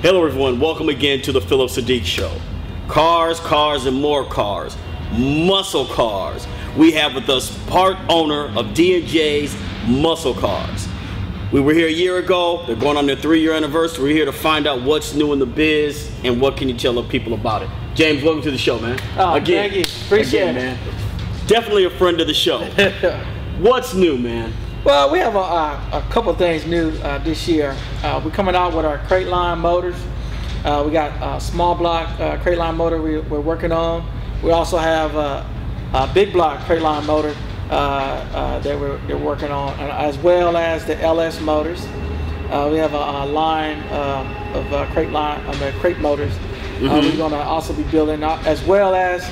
Hello everyone, welcome again to the Phillip Siddiq Show. Cars, cars, and more cars. Muscle cars. We have with us part owner of D&J's Muscle Cars. We were here a year ago. They're going on their 3-year anniversary. We're here to find out what's new in the biz and what can you tell the people about it. James, welcome to the show, man. Oh, again, thank you. Appreciate it, man. Definitely a friend of the show. What's new, man? Well, we have a couple things new this year. We're coming out with our crate line motors. We got a small block crate line motor we're working on. We also have a big block crate line motor that we're working on, as well as the LS motors. We have a line of crate motors. We're going to also be building, as well as,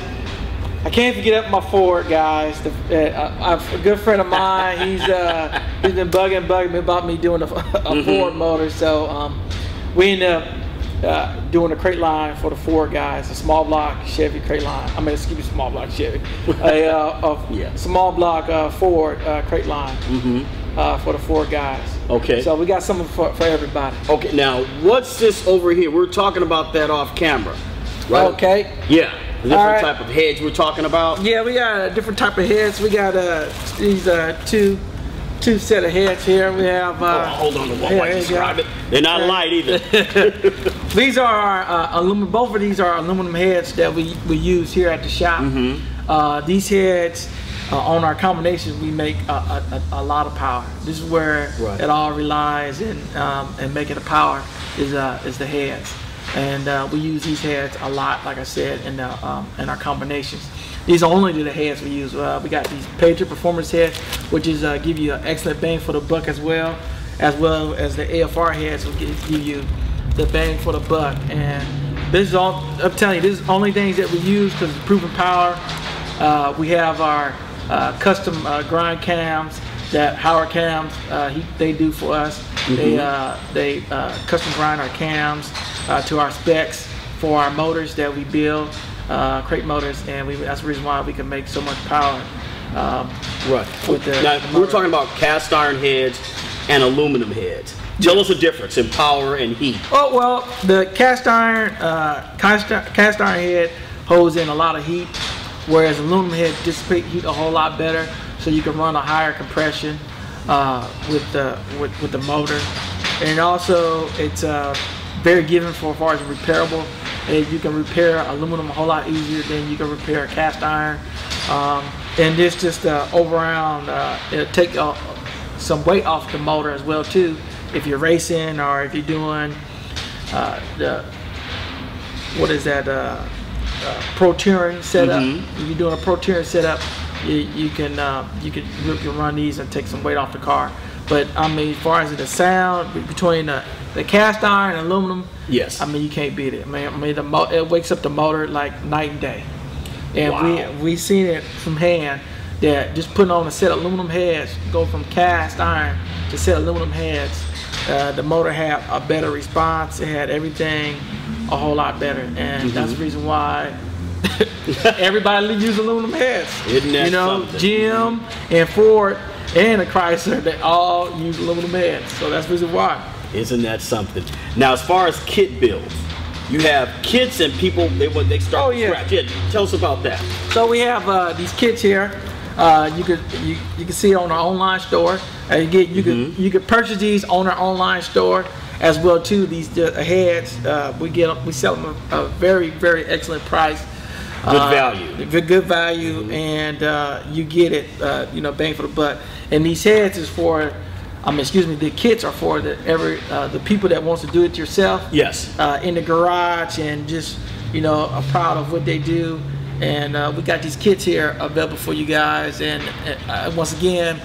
I can't forget up my Ford, guys. A good friend of mine, he's been bugging me about me doing a Ford motor. So we ended up doing a crate line for the Ford guys, a small block Chevy crate line. I mean, excuse me, small block Chevy. Small block Ford crate line for the Ford guys. Okay. So we got something for everybody. Okay, now what's this over here? We're talking about that off camera, right? Okay. Yeah. The different type of heads we're talking about? Yeah, we got a different type of heads. We got these two set of heads here. We have hold on to what describe it. They're not light either. These are our aluminum. Both of these are aluminum heads that we use here at the shop. These heads on our combinations, we make a lot of power. This is where it all relies and making the power is the heads. And we use these heads a lot, like I said, in our combinations. These are only the heads we use. We got these Patriot Performance heads, which is give you an excellent bang for the buck, as well as the AFR heads will give you the bang for the buck. And this is all, I'm telling you, this is only things that we use because it's proven power. We have our custom grind cams that Howard Cams they do for us. They custom grind our cams to our specs for our motors that we build, crate motors, and that's the reason why we can make so much power. With now we're talking about cast iron heads and aluminum heads. Tell us the difference in power and heat. Oh well, the cast iron head holds in a lot of heat, whereas aluminum head dissipate heat a whole lot better, so you can run a higher compression with the motor, and also it's very given for as far as repairable. And you can repair aluminum a whole lot easier than you can repair cast iron. And this just overall it'll take some weight off the motor as well too. If you're racing or if you're doing pro touring setup. If you're doing a pro touring setup, you can run these and take some weight off the car. But I mean, as far as the sound between the cast iron and aluminum, yes, I mean you can't beat it. I mean it wakes up the motor like night and day. And we seen it from hand that just putting on a set of aluminum heads, go from cast iron to set of aluminum heads, the motor had a better response. It had everything a whole lot better, and that's the reason why everybody use aluminum heads. Isn't that something? GM and Ford and a Chrysler, they all use aluminum heads, so that's the reason why. Isn't that something? Now, as far as kit builds, you have kits and people they start from scratch. Yeah, tell us about that. So we have these kits here. You can see it on our online store. You can purchase these on our online store as well too. These heads we sell them a very very excellent price. Good value, and you get it, bang for the buck. And these heads is for, the kits are for the people that wants to do it yourself. Yes. In the garage and just are proud of what they do. And we got these kits here available for you guys. And once again,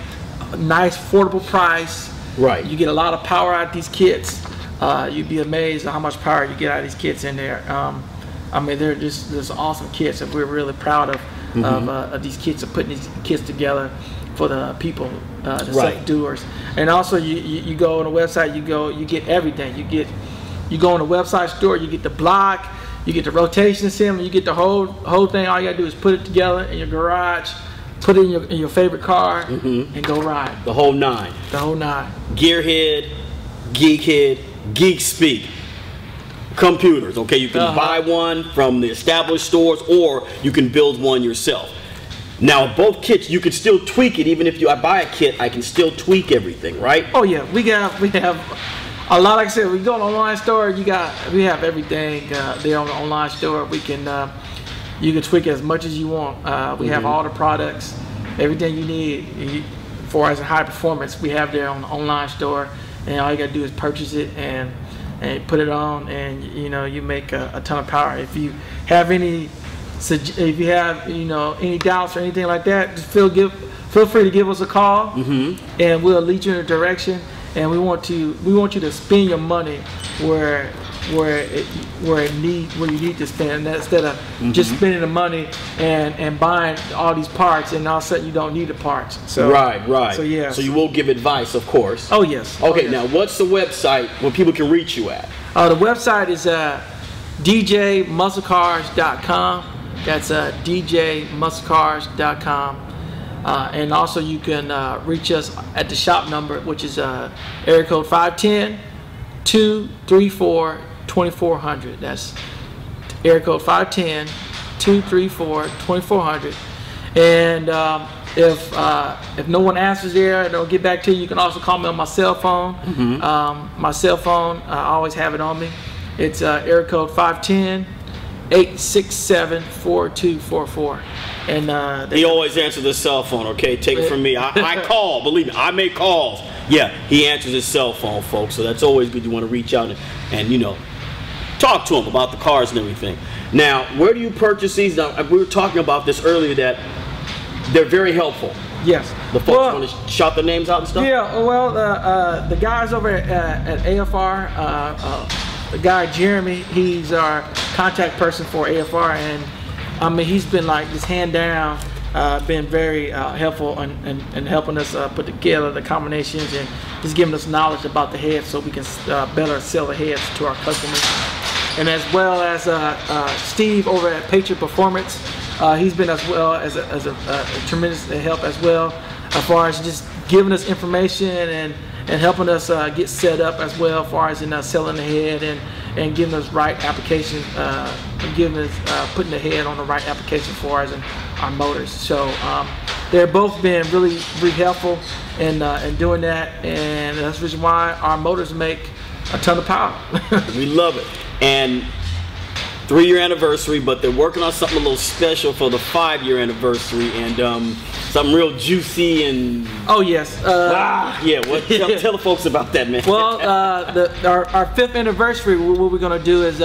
a nice affordable price. Right. You get a lot of power out of these kits. You'd be amazed at how much power you get out of these kits in there. They're just awesome kits, and we're really proud of these kits, of putting these kits together for the people, the self-doers. And also, you go on the website, you get everything. You go on the website store, you get the block, you get the rotation assembly, you get the whole thing. All you gotta do is put it together in your garage, put it in your favorite car, and go ride. The whole nine. The whole nine. Gearhead, geekhead, geek speak. computers. Okay, you can buy one from the established stores, or you can build one yourself. Now, both kits, you can still tweak it. Even if I buy a kit, I can still tweak everything, right? Oh yeah, we have a lot. Like I said, we go to the online store. We have everything there on the online store. We can you can tweak it as much as you want. We have all the products, everything you need for as a high performance. We have there on the online store, and all you gotta do is purchase it and put it on, and you make a ton of power. If you have any any doubts or anything like that, just feel free to give us a call, and we'll lead you in a direction. And we want you to spend your money where you need to spend, instead of just spending the money and buying all these parts, and all of a sudden you don't need the parts. So right. So yeah. So you will give advice, of course. Oh yes. Okay. Now, what's the website where people can reach you at? The website is djmusclecars.com. That's djmusclecars.com. And also you can reach us at the shop number, which is area code 510-234-2400. That's area code 510-234-2400. And if no one answers there and don't get back to you, you can also call me on my cell phone. My cell phone, I always have it on me. It's area code 510-867-4244. And he always answers the cell phone. Okay, take it from me. I call. Believe me, I make calls. Yeah, he answers his cell phone, folks. So that's always good. You want to reach out and talk to him about the cars and everything. Now, where do you purchase these? Now, we were talking about this earlier, that they're very helpful. Yes. The folks want to shout their names out and stuff. Yeah. Well, the guys over at AFR, the guy Jeremy, he's our contact person for AFR, and I mean, he's been like this hand down, been very helpful in helping us put together the combinations, and just giving us knowledge about the heads so we can better sell the heads to our customers. And as well as Steve over at Patriot Performance, he's been as well as a tremendous help as well, as far as just giving us information and helping us get set up as well, as far as in selling the head and giving us right application, putting the head on the right application for us and our motors. So they're both been really helpful in doing that, and that's the reason why our motors make a ton of power. We love it. And 3-year anniversary, but they're working on something a little special for the 5-year anniversary, and something real juicy and oh yes. Yeah. Tell the folks about that, man. Well, our 5th anniversary, what we're gonna do is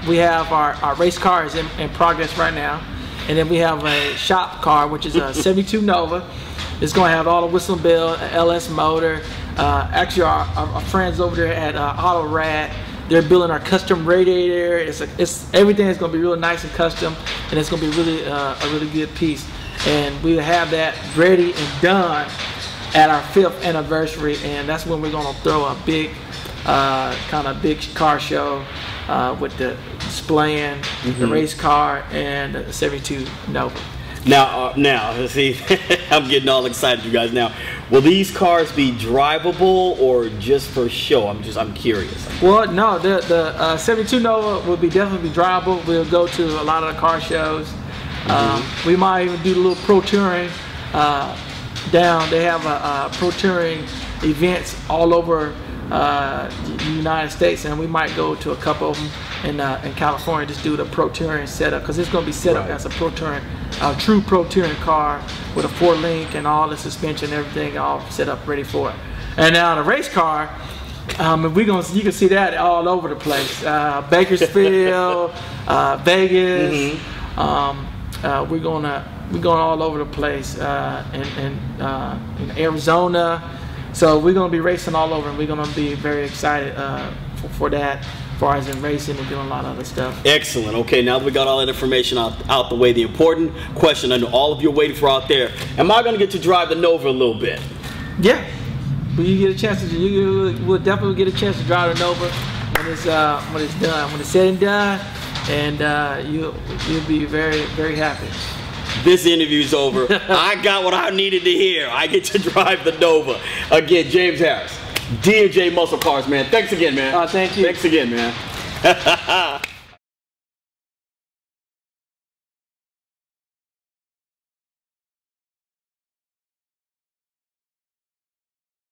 we have our race car is in progress right now, and then we have a shop car, which is a 72 Nova. It's gonna have all the whistle and bell, LS motor. Actually, our friends over there at Auto Rad, they're building our custom radiator. Everything is going to be really nice and custom, and it's going to be really a really good piece. And we have that ready and done at our 5th anniversary, and that's when we're going to throw a big kind of big car show with the displaying the race car and the 72 Nova. Now, see, I'm getting all excited, you guys. Now, will these cars be drivable or just for show? I'm curious. Well, no, the 72 Nova will definitely be drivable. We'll go to a lot of the car shows. We might even do a little pro touring down. They have pro touring events all over the United States, and we might go to a couple of them in California, just do the pro touring setup, because it's going to be set up as a pro touring, true pro touring car with a 4-link and all the suspension and everything all set up ready for it. And now the race car, you can see that all over the place. Bakersfield, Vegas. We're going all over the place in Arizona. So we're going to be racing all over, and we're going to be very excited for that, as far as in racing and doing a lot of other stuff. Excellent. Okay, now that we got all that information out the way, the important question I know all of you are waiting for out there: am I going to get to drive the Nova a little bit? Yeah. When you get a chance you will definitely get a chance to drive the Nova when it's done, when it's said and done, and you'll be very, very happy. This interview's over. I got what I needed to hear. I get to drive the Nova. Again, James Harris, D&J Muscle Cars, man. Thanks again, man. Thank you. Thanks again, man. it.